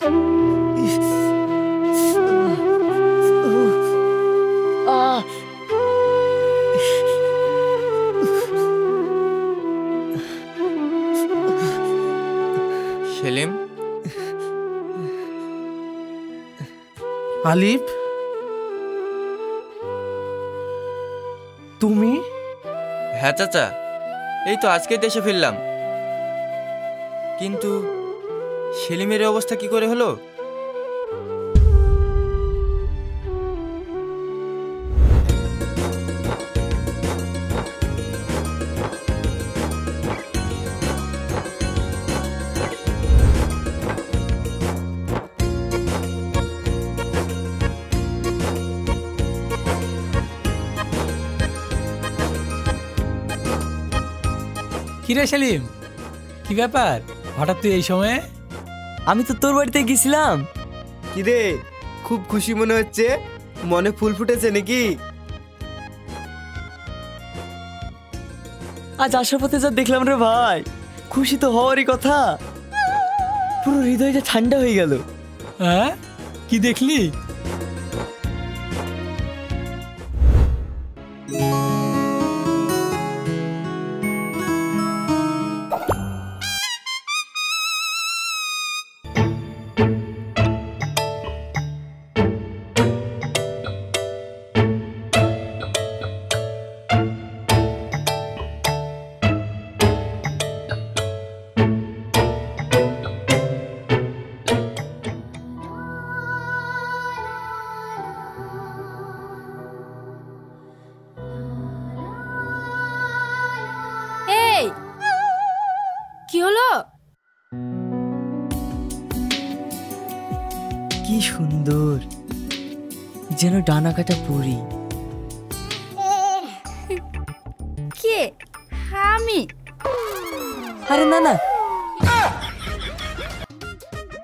সেলিম, আলিফ, তুমি? হ্যাঁ চাচা, এই তো আজকেই দেশে ফিরলাম। কিন্তু সেলিমের এই অবস্থা কি করে হলো? কিরে সেলিম, কি ব্যাপার হঠাৎ তুই এই সময়ে? আমি তো তোর বাড়িতে গেছিলাম। কি রে, খুব খুশি মনে হচ্ছে, মনে ফুল ফুটেছে নাকি? আজ আসার পথে যা দেখলাম রে ভাই, খুশি তো হওয়ারই কথা, পুরো হৃদয়টা ঠান্ডা হয়ে গেল। হ্যাঁ, কি দেখলি? কি হলো? কি সুন্দর, যেন ডানা কাটা পরি। কে? আমি? আরে না না,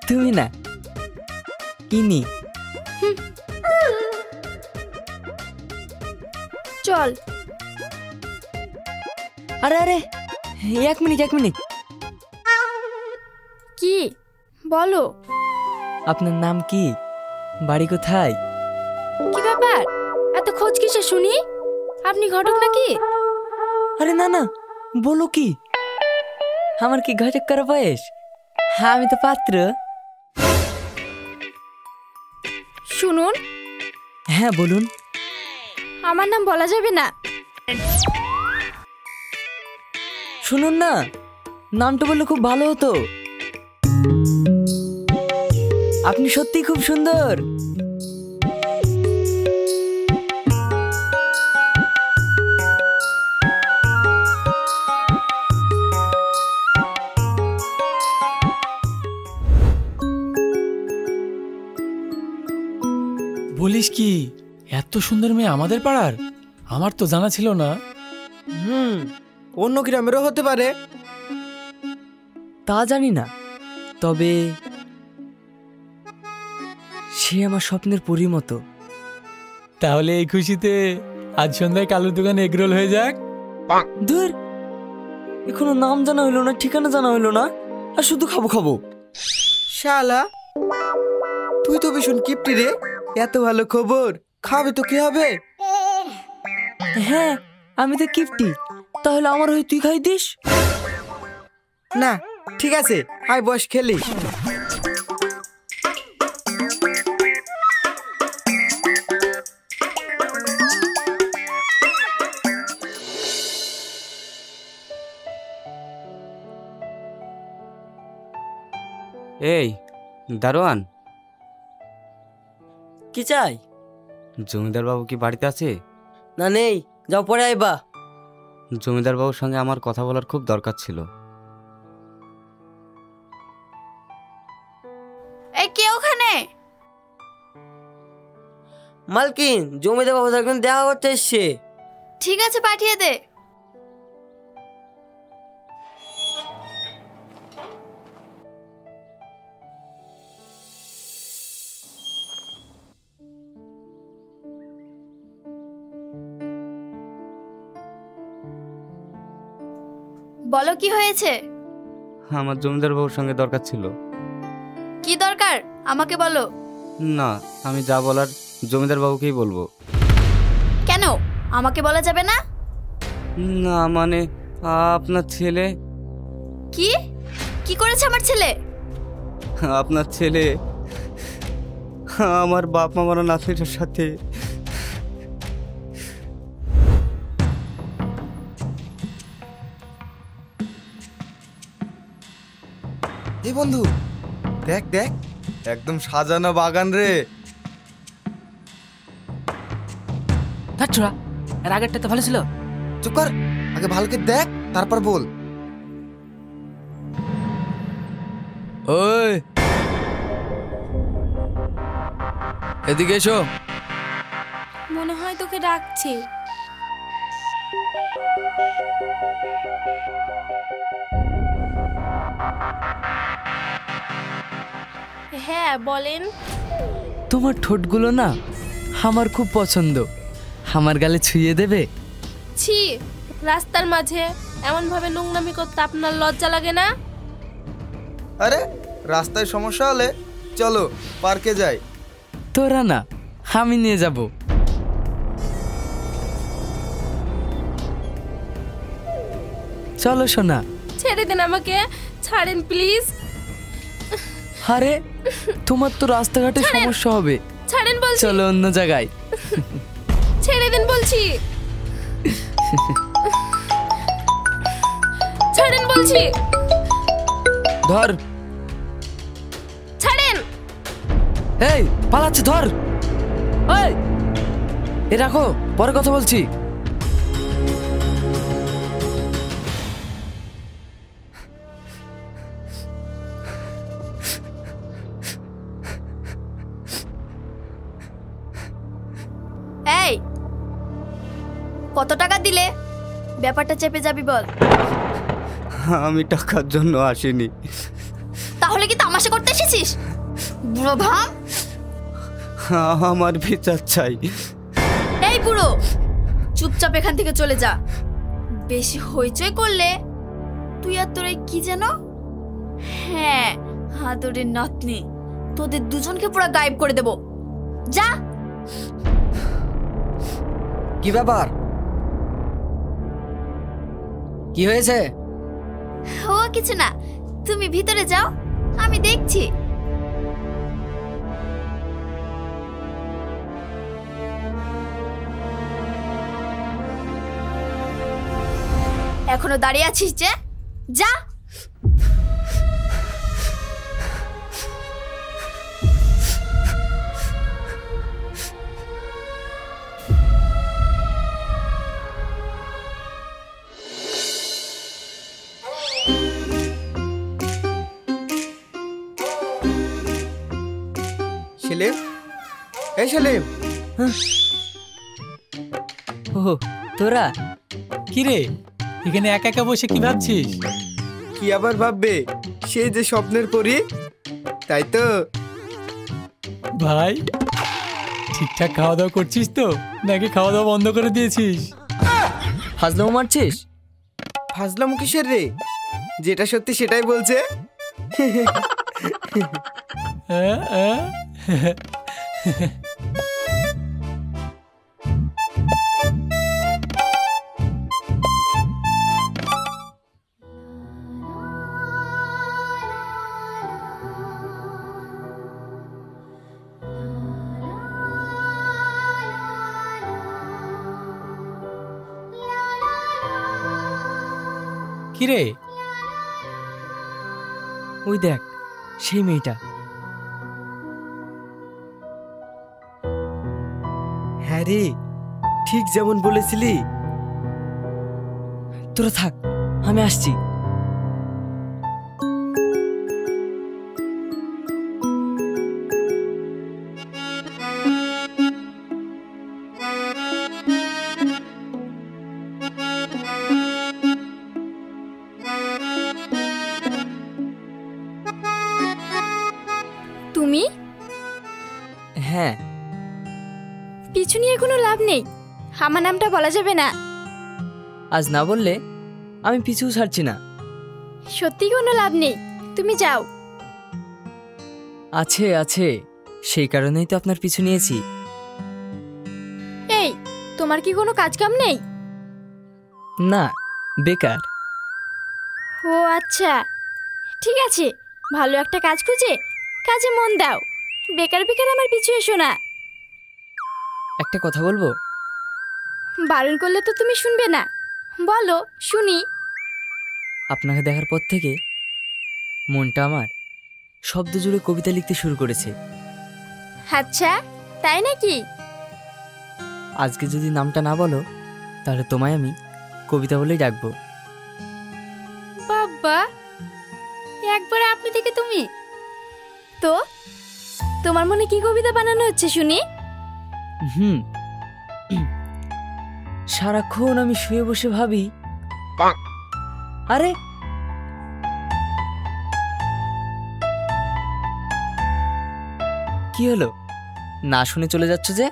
তুমি না, ইনি। চল। আরে আরে, এক মিনিট এক মিনিট। কি বলো? আপনার নাম কি, বাড়ি কোথায়? কি ব্যাপার, এত খোঁজ কিসে শুনি? আপনি ঘটক নাকি? আরে না না, বলো কি? আমার কি ঘটক করা বয়স? হ্যাঁ, আমি তো পাত্র। শুনুন। হ্যাঁ বলুন। আমার নাম বলা যাবে না। শুনুন না, নামটা বললে খুব ভালো হতো। আপনি সত্যিই খুব সুন্দর। বলিস কি, এত সুন্দর মেয়ে আমাদের পাড়ার? আমার তো জানা ছিল না। অন্য গ্রামেরও হতে পারে। তা জানি না, তবে সে আমার স্বপ্নের পরীর মতো। তাহলে এই খুশিতে আজ সন্ধ্যায় কালুর দোকানে এগরোল হয়ে যাক। ধুর, এখনো নাম জানা হইলো না, ঠিকানা জানা হইলো না, আর শুধু খাবো খাবো। শালা, তুই তো ভীষণ কিপটি রে, এত ভালো খবর, খাবে তো কি হবে? হ্যাঁ, আমি তো কিপটি, তাহলে আমার হয়ে তুই খাই দিস? না, ঠিক আছে, আয় বস খেলি। এই দারোয়ান, কি চাই? জমিদার বাবু কি বাড়িতে আছে? না, নেই, যাও পরে আইবা। জমিদার বাবুর সঙ্গে আমার কথা বলার খুব দরকার ছিল। এই কে ওখানে? মালকিন, জমিদার বাবু একজন দেখা করতে এসছে। ঠিক আছে, পাঠিয়ে দে। বলো কি হয়েছে? আমার জমিদার বাবুর সঙ্গে দরকার ছিল। কি দরকার ব্যাপার আমাকে বলো। না, আমি যা বলার জমিদার বাবুকেই বলবো। কেন আমাকে বলা যাবে না? না মানে আপনার ছেলে, কি কি করেছে আমার ছেলে? আপনার ছেলে আমার বাপ মা মারা নাতনিটার সাথে। এই বন্ধু, দেখ দেখ, একদম সাজানো বাগান রে। ছোড়া, এর আগেরটা তো ভালো ছিল। চুপ কর, আগে ভালো করে দেখ তারপর বল। ওই এদিকে এসো। মনে হয় তোকে ডাকছে। হ্যাঁ বলেন। তোমার ঠোঁটগুলো না আমার খুব পছন্দ, আমার গালে ছুঁয়ে দেবে? ছি, রাস্তার মাঝে এমন ভাবে নোংরামি করতে আপনার লজ্জা লাগে না? আরে রাস্তায় সমস্যা হলে চলো পার্কে যাই। তোরা না, আমি নিয়ে যাব। চলো সোনা। ছেড়ে দেন আমাকে, ছাড়েন প্লিজ। আরে তোমার তো রাস্তাঘাটে ছাড়েন। সমস্যা হবে, ছাড়েন বলছি। চলো অন্য জায়গায়। ছেড়ে দেন বলছি। ছাড়েন বলছি। ধর। ছাড়েন। এই পালাচ্ছে, ধর। এই এ রাখো, পরে কথা বলছি। এই কত টাকা দিলে? ব্যাপারটা চেপে যাবি বল। আমি টাকার জন্য আসিনি। তাহলে কি তামাশা করতে এসেছিস বুড়ো ভাম? আমার বিচার চাই। এই বুড়ো, চুপচাপ এখান থেকে চলে যা। বেশি হইচই করলে তুই আর তোর এই কি যেন, হ্যাঁ হাদরের নাতনি, তোদের দুজনকে পুরো গায়েব করে দেব। যা। কি ব্যাপার, কি হয়েছে? ও কিছু না, তুমি ভিতরে যাও, আমি দেখছি। এখনো দাঁড়িয়ে আছিস যে? যা। সেলিম, এই সেলিম। ও তোরা কি রে, এখানে একা একা বসে কি ভাবছিস? কি আবার ভাববে, সে যে স্বপ্নের পরি, তাই তো। ভাই ঠিকঠাক খাওয়া দাওয়া করছিস তো, নাকি খাওয়া দাওয়া বন্ধ করে দিয়েছিস? ফাজলামো মারছিস? ফাজলাম কিসের রে, যেটা সত্যি সেটাই বলছে। হ্যাঁ, হ্যাঁ। কি রে? ওই দেখ সেই মেয়েটা। হ্যাঁ রে, ঠিক যেমন বলেছিলি। তোরা থাক, আমি আসছি। তুমি? হ্যাঁ। পিছু নিয়ে কোনো লাভ নেই, আমার নামটা বলা যাবে না। আজ না বললে আমি পিছু ছাড়ছি না। সত্যি কোনো লাভ নেই, তুমি যাও। কি হয়েছে? আমি তোমাকে বলছি, আমি তোমাকে ভালোবাসি। কি? সত্যি কোনো লাভ নেই, তুমি যাও। কি? আছে আছে, সেই কারণেই তো আপনার পিছু নিয়েছি। এই, তোমার কি কোনো কাজ কাম নেই? না, বেকার। ও আচ্ছা, ঠিক আছে, ভালো একটা কাজ খুঁজে কাজে মন দাও। বেকার বেকার আমার পিছু এসো না। একটা কথা বলবো? বারণ করলে তো তুমি শুনবে না, বলো শুনি। আপনাকে দেখার পর থেকে মনটা আমার শব্দ জুড়ে কবিতা লিখতে শুরু করেছে। আচ্ছা, তাই নাকি? আজকে যদি নামটা না বলো তাহলে তোমায় আমি কবিতা বলেই ডাকবো। বাবা, একবার আপনি থেকে তুমি তো, তোমার মনে কি কবিতা বানানো হচ্ছে শুনি? সারাক্ষণ আমি শুয়ে বসে ভাবি। আরে কি হলো, না শুনে চলে যাচ্ছ যে?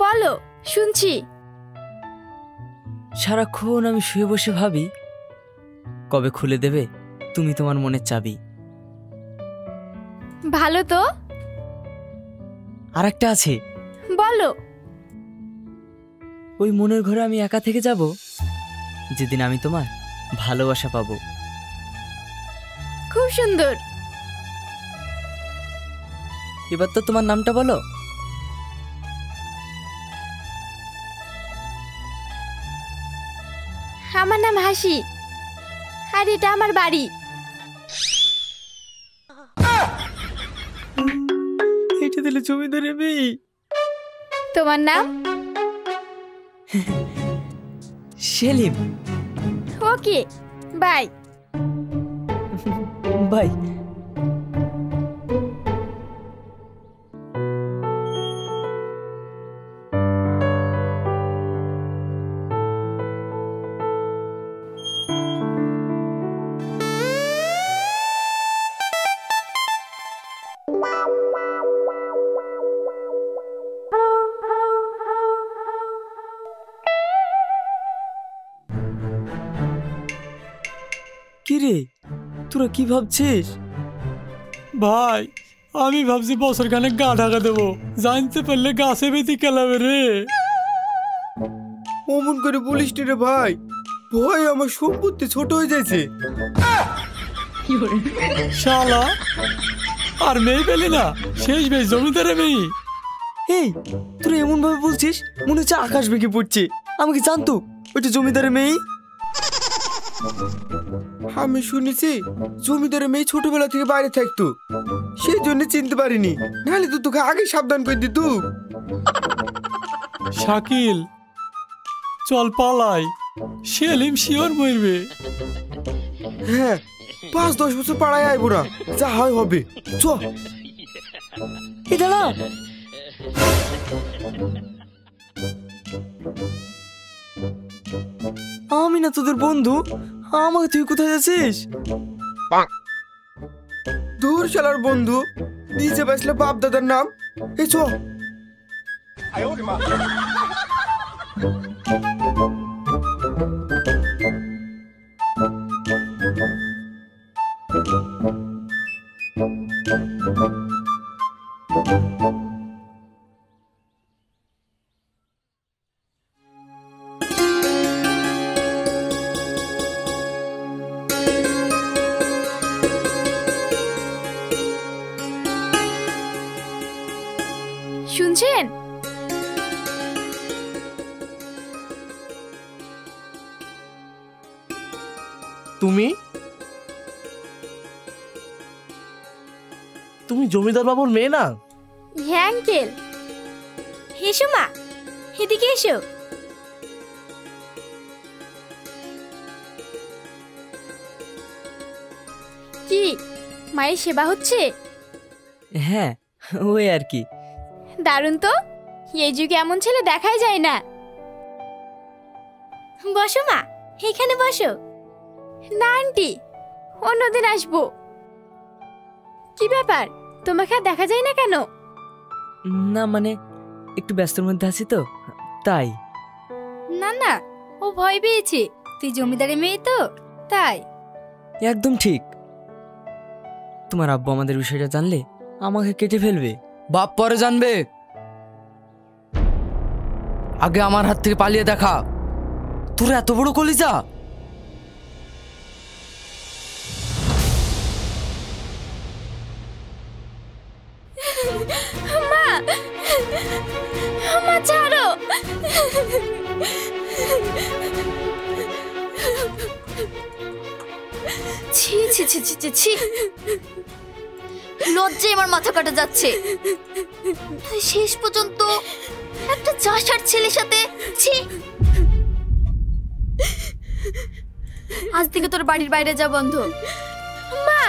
বলো, শুনছি। সারাক্ষণ আমি শুয়ে বসে ভাবি কবে খুলে দেবে তুমি তোমার মনের চাবি। ভালো তো। আর একটা আছে। বলো। ওই মনের ঘরে আমি একা থেকে যাব যেদিন আমি তোমার ভালোবাসা পাবো। খুব সুন্দর। এবার তো তোমার নামটা বলো। আমার নাম হাসি, আর এটা আমার বাড়ি। এটা দিলে জমিদারের মেয়ে। তোমার নাম? সেলিম। ওকে, বাই। বাই। কিরে, তোরা কি ভাবছিস? ভাই, আমি ভাবছি বছর খানেক গা ঢাকা দেবো, জানতে পারলে গাছে বেঁধে কেলাবে রে। অমন করে বলিস রে ভাই, ভয় আমার সম্পত্তি ছোট হয়ে যাচ্ছে। শালা, আর মেয়ে পেলি না, শেষ বেশ জমিদারে মেয়ে। এই, তোরা এমন ভাবে বলছিস মনে হচ্ছে আকাশ ভেঙে পড়ছে। আমাকে জানতো ওইটা জমিদারের মেয়ে। আমি শুনেছি জমিদারের মেয়ে ছোটবেলা থেকে বাইরে থাকতো, সেই জন্য চিনতে পারিনি, নাহলে তো তোকে আগে সাবধান করে দিত। শাকিল, চল পালাই, সেলিম শিওর মরবে। হ্যাঁ, 5-10 বছর পাড়ায় আইবো না, যা হয় হবে। চ। এই দাঁড়া। আমি না তোদের বন্ধু, আমাকে তুই কোথায় যাচ্ছিস? দূর শালার বন্ধু, নিচে বসলে বাপ দাদার নাম। এই চ। শুনছেন? তুমি জমিদার বাবুর মেয়ে না? হ্যাঁ আঙ্কেল। এসো মা, এদিকে এসো। কি মায়ের সেবা হচ্ছে? হ্যাঁ, ওই আর কি। দারুণ তো, এই যুগে এমন ছেলে দেখাই যায় না। বসো মা, এখানে বসো। না আন্টি, অন্যদিন আসবো। কি ব্যাপার, তোমাকে আর দেখা যায় না কেন? না মানে একটু ব্যস্তর মধ্যে আছি তো, তাই। না না, ও ভয় পেয়েছে, তুই জমিদারের মেয়ে তো, তাই। একদম ঠিক। তোমার আব্বু আমাদের বিষয়টা জানলে আমাকে কেটে ফেলবে। বাপ পরে জানবে, আগে আমার হাত থেকে পালিয়ে দেখা। তোর এত বড় কলিজা? মা, মা ছাড়ো। ছি ছি ছি ছি ছি ছি, লজ্জায় আমার মাথা কাটা যাচ্ছে। তুই শেষ পর্যন্ত একটা চাষার ছেলের সাথে। ছি, আজ থেকে তোর বাড়ির বাইরে যা বন্ধ। মা,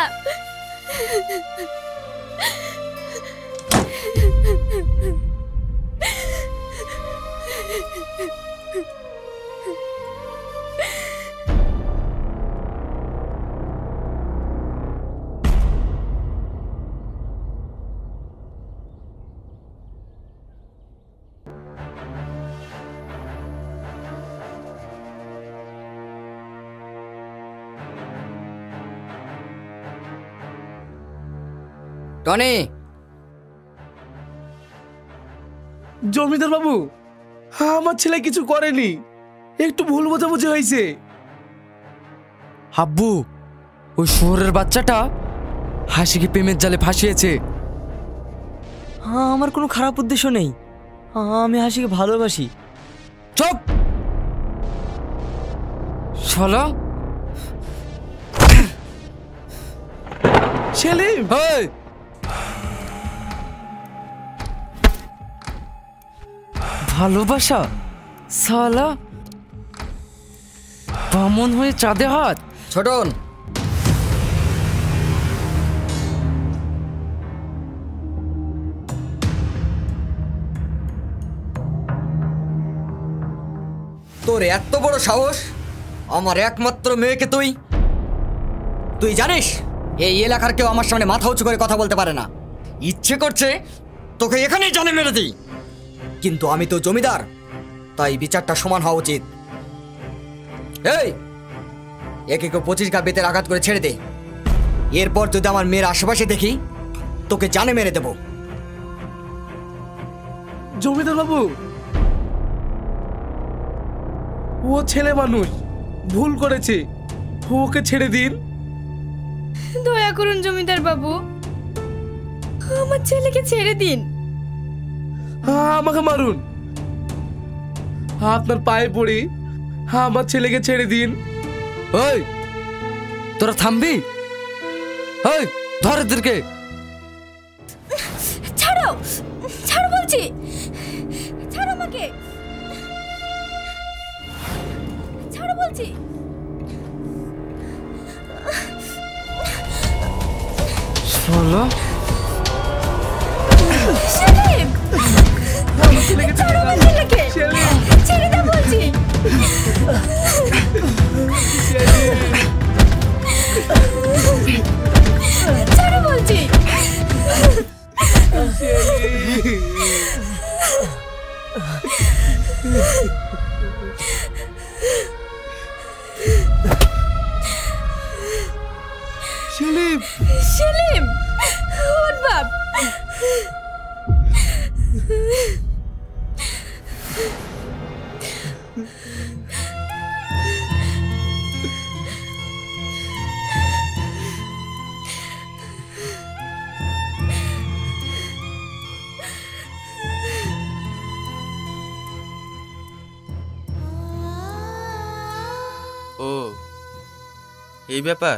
টনি, জমিদার বাবু, আমার ছেলে কিছু করেনি, একটু ভুল বোঝাবুঝি হয়েছে। আব্বু, ওই শহরের বাচ্চাটা হাসিকে প্রেমের জালে ফাঁসিয়েছে। আমার কোনো খারাপ উদ্দেশ্য নেই, আমি হাসিকে ভালোবাসি। চুপ শালা। সেলিম, এই, ভালোবাসা শালা, বামন হয়ে চাঁদে হাত। ছোটন, তোর এত বড় সাহস, আমার একমাত্র মেয়েকে তুই জানিস এই এলাকার কেউ আমার সামনে মাথা উঁচু করে কথা বলতে পারে না। ইচ্ছে করছে তোকে এখানেই জানে মেরে দিই, কিন্তু আমি তো জমিদার, তাই বিচারটা সমান হওয়া উচিত। এই, একে কেউ 25 গা বেতের আঘাত করে ছেড়ে দে। এরপর যদি আমার মেয়ের আশেপাশে দেখি, তোকে জানে মেরে দেব। জমিদার বাবু, ও ছেলে মানুষ, ভুল করেছে, ওকে ছেড়ে দিন। দয়া করুন জমিদার বাবু, আমার ছেলেকে ছেড়ে দিন। আমাকে মারুন, আপনার পায়ে পড়ি, আমার ছেলেকে ছেড়ে দিন। ওই, তোরা থামবি? ওই, ধর এদেরকে। ছাড়ো, ছাড়ো বলছি, ছাড়ো আমাকে, ছাড়ো বলছি। শালা, সেলিম, আমার ছেলেকে ছাড়ো আমার ছেলেকে, ছেড়ে দাও বলছি। ছাড়ো বলছি। সেলিম, সেলিম, ওঠ বাপ। ও, এই ব্যাপার।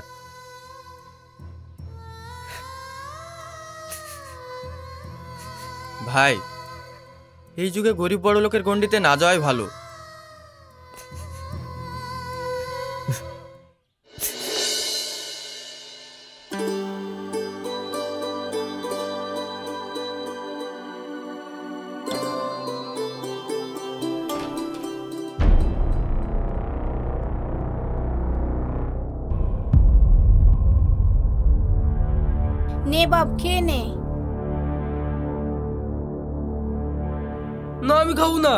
ভাই, এই যুগে গরিব বড় লোকের গণ্ডিতে না যাওয়াই ভালো। নে বাপ, খেয়ে নে। না আমি খাবো না,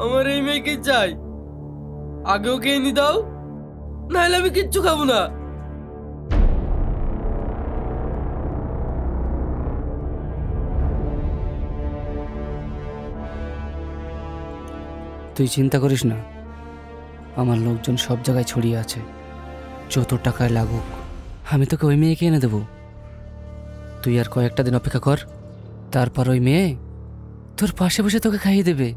আমার এই মেয়েকে চাই। আগেও খেয়ে নি দাও, নাহলে আমি কিচ্ছু খাবো না। তুই চিন্তা করিস না, আমার লোকজন সব জায়গায় ছড়িয়ে আছে। যত টাকায় লাগুক আমি তোকে ওই মেয়েকে এনে দেবো। তুই আর কয়েকটা দিন অপেক্ষা কর, তারপর ওই মেয়ে তোর পাশে বসে তোকে খাইয়ে দেবে।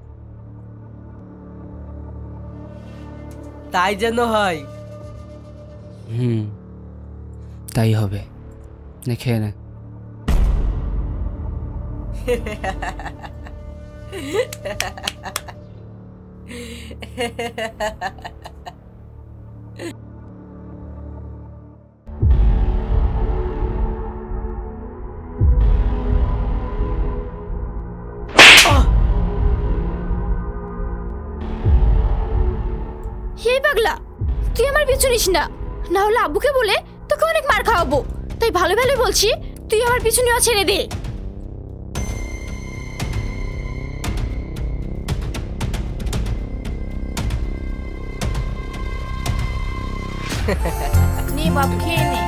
তাই যেন হয়। তাই হবে, নে খেয়ে নে। এই পাগলা, তুই আমার পিছু নিস না, না হলে আব্বুকে বলে তোকে অনেক মার খাওয়াবো। তাই ভালো ভালো বলছি, তুই আমার পিছু নেওয়া ছেড়ে দে। নে বাপ, খেয়ে নে।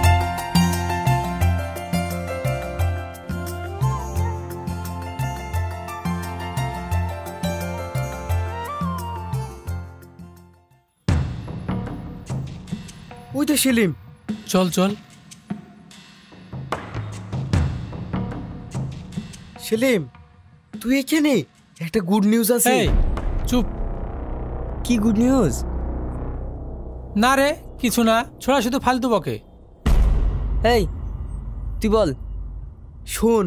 ওই তো সেলিম। চল চল। সেলিম, তুই এখানে? একটা গুড নিউজ আছে। এই চুপ। কি গুড নিউজ? না রে, কিছু না, ছোড়া শুধু ফালতু বকে। এই তুই বল। শোন,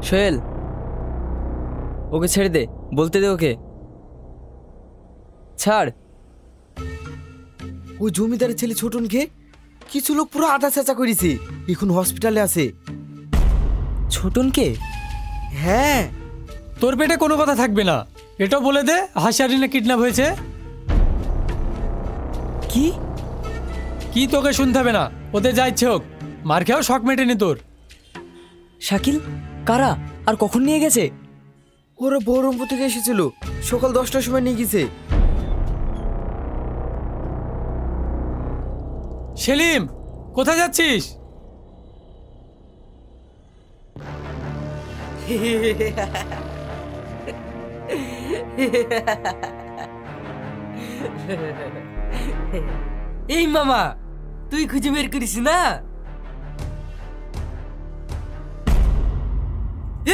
সোহেল, ওকে ছেড়ে দে, বলতে দে ওকে। ছাড়। ওই জমিদারের ছেলে ছোটনকে কিছু লোক পুরো আধা চেঁচা করেছে, এখন হসপিটালে আছে। ছোটনকে? হ্যাঁ। তোর পেটে কোনো কথা থাকবে না, এটাও বলে দে হাসিয়ারিনে কিডন্যাপ হয়েছে। কি কি তোকে শুনতে হবে না, ওদের যা ইচ্ছে হোক, মার খেয়েও শখ মেটেনি তোর। শাকিল, কারা আর কখন নিয়ে গেছে? ওরা বহরমপুর থেকে এসেছিল, সকাল 10টার সময় নিয়ে গেছে। সেলিম, কোথায় যাচ্ছিস? এই মামা, তুই খুঁজে বের করিস না?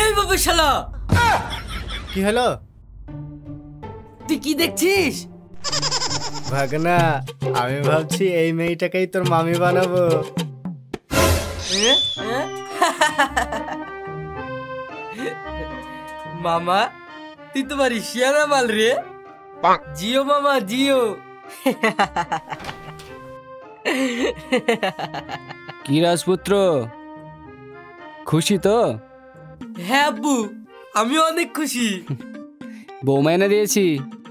এই বাবু শালা, কি হলো? তুই কি দেখছিস? ভাগনা, আমি ভাবছি এই মেয়েটাকেই তোর মামি বানাবো। মামা, তুই তো বাড়ি শিয়ানা মাল রে। জিও মামা, জিও। কি রাজপুত্র, খুশি তো? হ্যাঁ আব্বু, আমি অনেক খুশি। বৌমা এনে দিয়েছি,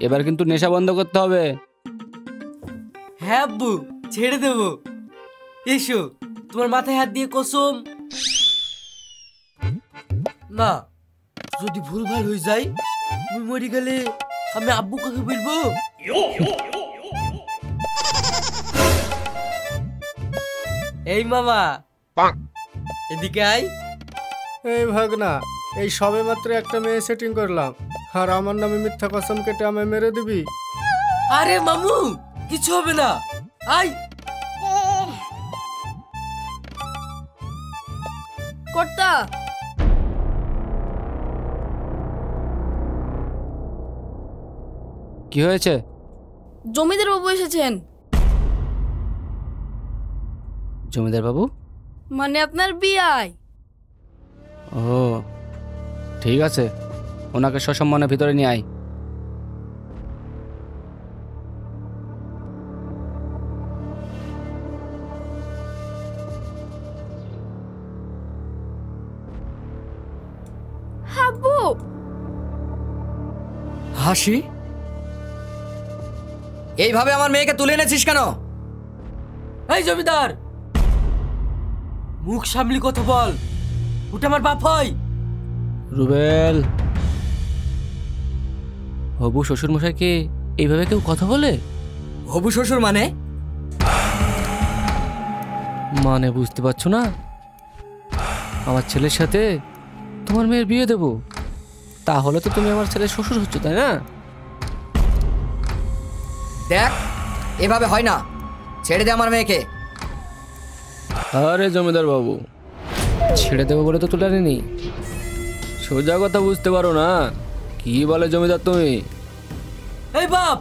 এবার কিন্তু নেশা বন্ধ করতে হবে। হ্যাঁ আব্বু, ছেড়ে দেবো। এসো, তোমার মাথায় হাত দিয়ে কসম। না, যদি ভুলভাল হয়ে যায়, আমি মরে গেলে আমি আব্বু কাকে বলবো? এই মামা, এদিকে আয়। এই ভাগনা, এই সবে মাত্র একটা মেয়ে সেটিং করলাম, আর আমার নামে মিথ্যা কসম কেটে আমায় মেরে দিবি? আরে মামু, কিছু হবে না, আয়। কর্তা, কি হয়েছে? জমিদার বাবু এসেছেন। জমিদার বাবু? মানে আপনার বিয়াই। ও ঠিক আছে, ওনাকে সসম্মানের ভিতরে নিয়ে আয়। আব্বু, হাসি, এইভাবে আমার মেয়েকে তুলে এনেছিস কেন? এই জমিদার, মুখ সামলি কথা বল, ওটা আমার বাপ হয়। রুবেল, হবু শ্বশুর মশাইকে এইভাবে কেউ কথা বলে? হবু শ্বশুর মানে? মানে বুঝতে পারছো না? আমার ছেলের সাথে তোমার মেয়ের বিয়ে দেব। তাহলে তো তুমি আমার ছেলে শ্বশুর হচ্ছ, তাই না? দেখ, এভাবে হয় না, ছেড়ে দে আমার মেয়েকে। আরে জমিদার বাবু, ছেড়ে দেবো বলে তো তুলে আনিনি। সোজা কথা বুঝতে পারো না? কি বলে জমিদার তুমি? এই বাপ,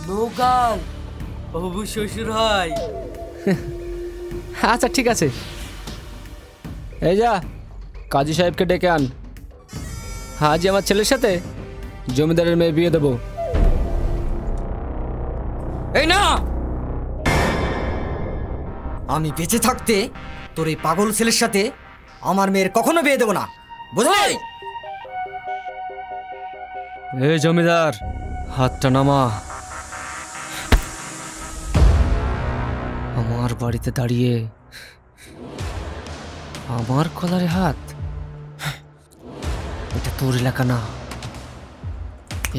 নৌকার বাবু শ্বশুর হয়। আচ্ছা ঠিক আছে, এই যা কাজী সাহেবকে ডেকে আন। আজই আমার ছেলের সাথে জমিদারের মেয়ে বিয়ে দেবো। এই না, আমি বেঁচে থাকতে তোর এই পাগল ছেলের সাথে আমার মেয়ের কখনো বিয়ে দেবো না, বুঝলি? এই জমিদার, হাতটা নামা। আমার বাড়িতে দাঁড়িয়ে আমার কলারে হাত, এটা তোর এলাকা না।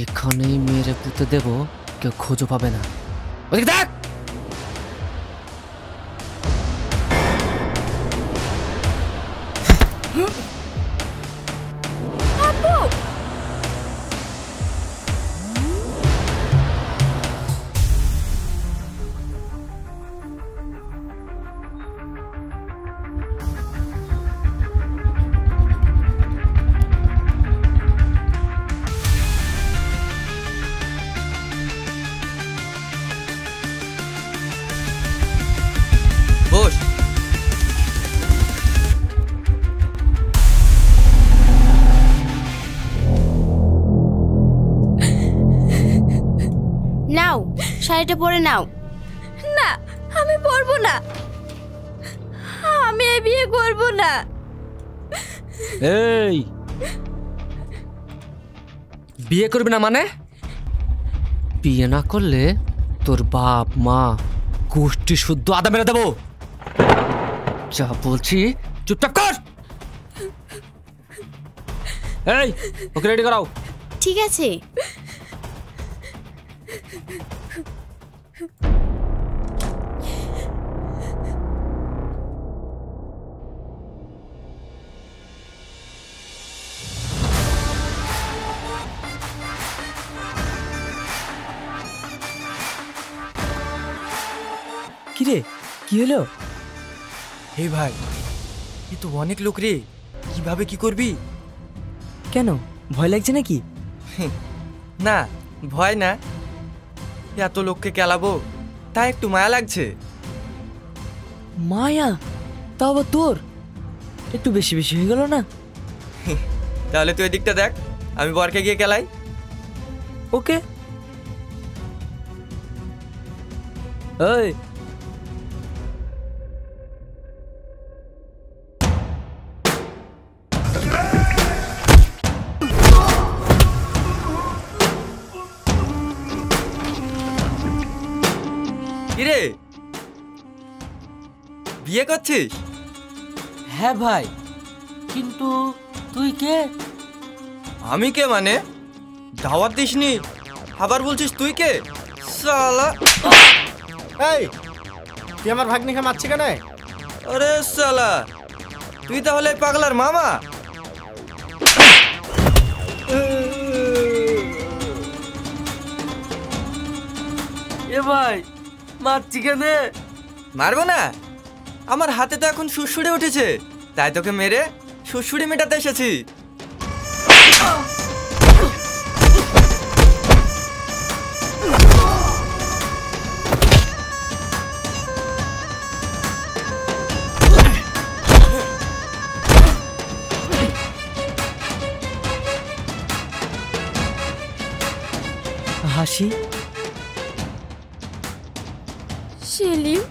এখানেই মেয়েরে পুঁতে দেব, কেউ খোঁজও পাবে না। ওদিকে দেখ। বস। নাও, শাড়িটা পরে নাও। না, আমি পরবো না, আমি এই বিয়ে করব না। এই, বিয়ে করবি না মানে? বিয়ে না করলে তোর বাপ মা গোষ্ঠী শুদ্ধ আদা মেরে দেবো। যা বলছি চুপচাপ কর। এই, ওকে রেডি করাও। ঠিক আছে। কিরে, কি হলো? এই ভাই, এ তো অনেক লোক রে, কিভাবে কি করবি? কেন, ভয় লাগছে নাকি? না, ভয় না, এত লোককে কেলাবো তাই একটু মায়া লাগছে। মায়া? তাও আবার তোর? একটু বেশি বেশি হয়ে গেল না? তাহলে তুই এদিকটা দেখ, আমি বরকে গিয়ে কেলাই। ওকে। এই, কিরে, বিয়ে করছিস? হ্যাঁ ভাই, কিন্তু তুই কে? আমি কে মানে? দাওয়াত দিসনি, আবার বলছিস তুই কে? শালা! এই, তুই আমার ভাগ্নিকে মারছি কেন? আরে শালা, তুই তাহলে এই পাগলার মামা? এ ভাই, মারছি কেন? মারবো না? আমার হাতে তো এখন সুড়সুড়ি উঠেছে, তাই তোকে মেরে সুড়সুড়ি মেটাতে এসেছি। হাসি। সেলিম,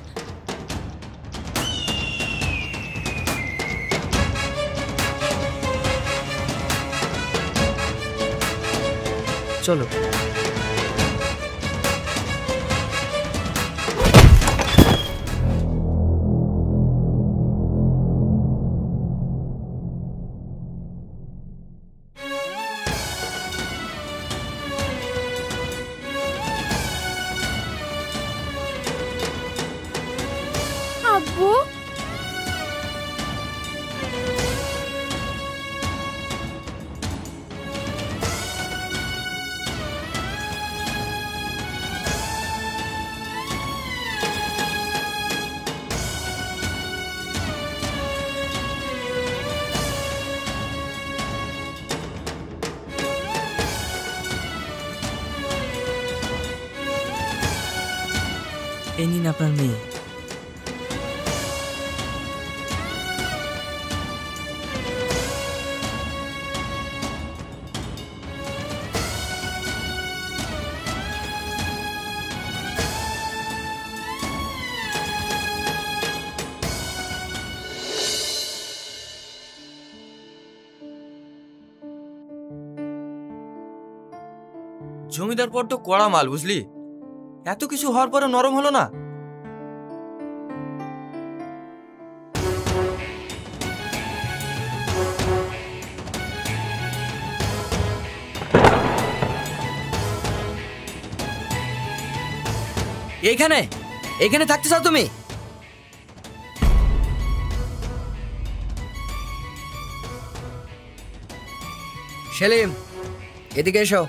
চলো। আব্বু, এই নিন আপনার মেয়ে। জমিদার পর তো কড়া মাল, বুঝলি? এত কিছু হওয়ার পরে নরম হলো না। এইখানে এইখানে থাকতে চাও তুমি? সেলিম, এদিকে এসো।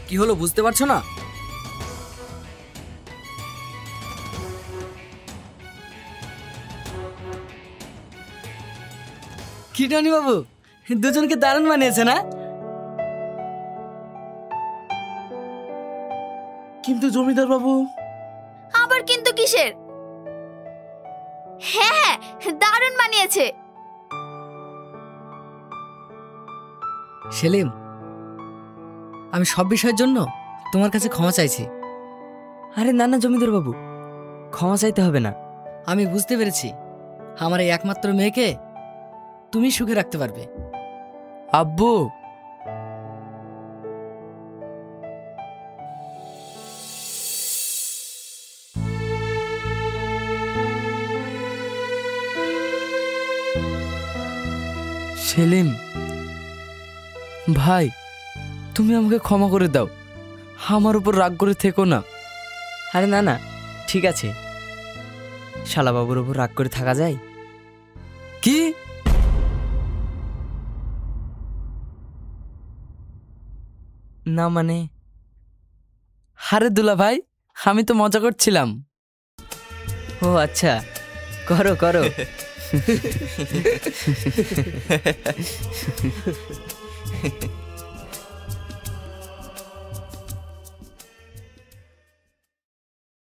কি হলো, বুঝতে পারছো না? কি টনি বাবু, দুজনকে দারুণ মানিয়েছে না? কিন্তু জমিদার বাবু। আবার কিন্তু কিসের? হ্যাঁ হ্যাঁ, দারুণ মানিয়েছে। সেলিম, আমি সব বিষয়ের জন্য তোমার কাছে ক্ষমা চাইছি। আরে না না জমিদার বাবু, ক্ষমা চাইতে হবে না। আমি বুঝতে পেরেছি আমার এই একমাত্র মেয়েকে তুমি সুখে রাখতে পারবে। আব্বু, সেলিম ভাই, তুমি আমাকে ক্ষমা করে দাও, আমার উপর রাগ করে থেকো না। আরে না না, ঠিক আছে। শালা বাবুর উপর রাগ করে থাকা যায়? কি? না মানে, আরে দুলা ভাই, আমি তো মজা করছিলাম। ও আচ্ছা, করো করো।